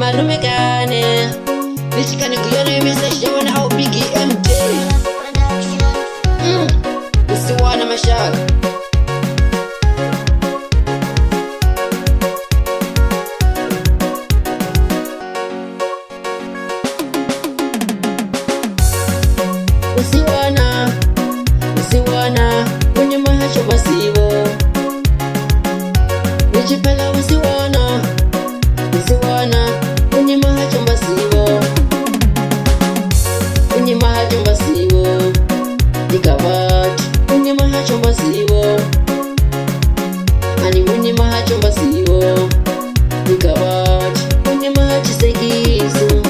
malume kane Vichikane kuyona message yawana au bigi MJ Wuciwana mashaka Wuciwana, Wuciwana, kwenye mahacho basivo Nichipela Wuciwana, Wuciwana, kwenye mahacho basivo Kwenye mahacho basivo Nikabati, kwenye mahacho basivo Ani kwenye mahacho basivo Nikabati, kwenye mahacho segizo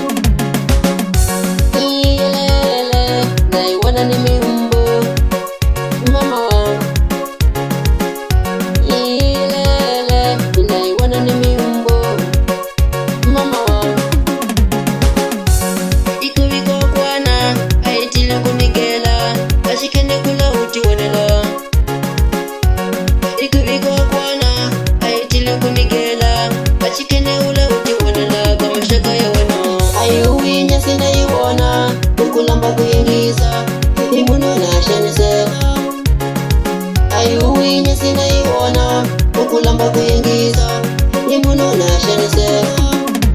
Naiwana ni miumbo Mama wangu Ilele Naiwana ni miumbo Mama wangu Iko kwana Aitile kunigela Ashikene kula uchiwanela Iko kwana Aitile kunigela Ashikene ula uchiwanela Kama shaka ya wana Ayuwi nyasi na iwana Kukulamba kuingiza Imuno na shaniseka Ayuwi nyasi na iwana Kukulamba kuingiza Imuno na shaniseka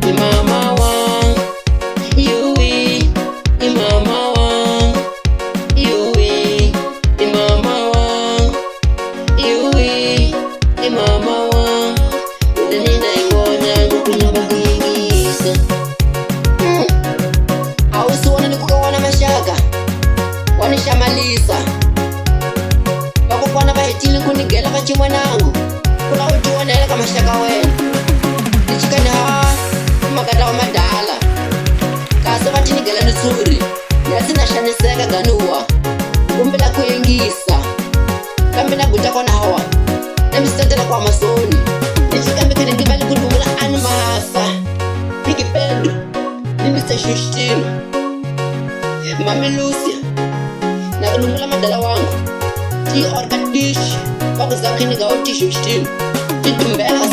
Imama wangu Yuwi Imama wangu Yuwi Imama wangu Yuwi Imama wangu Udani na iwana Kukulamba kuingiza Wuciwana ni kukawana mashaka Wanishamalisa Wakukwana bahitili kunigela machimwanangu Kula uchiwanela kama shaka wena Nichikani makata wa madala Kasa watinigela nusuri Nyasina shaniseka ganuwa Kumbila kuyengisa Kambina gutakwa na hawa Nemisatela kwa masoni Nichikambika ningibali kudumula anu mahasa Nikipendo Nimisa shushitino Mami Lucia Na kunumula madala wangu Ti orka dish Wako zaki niga oti shushitino Tidumbela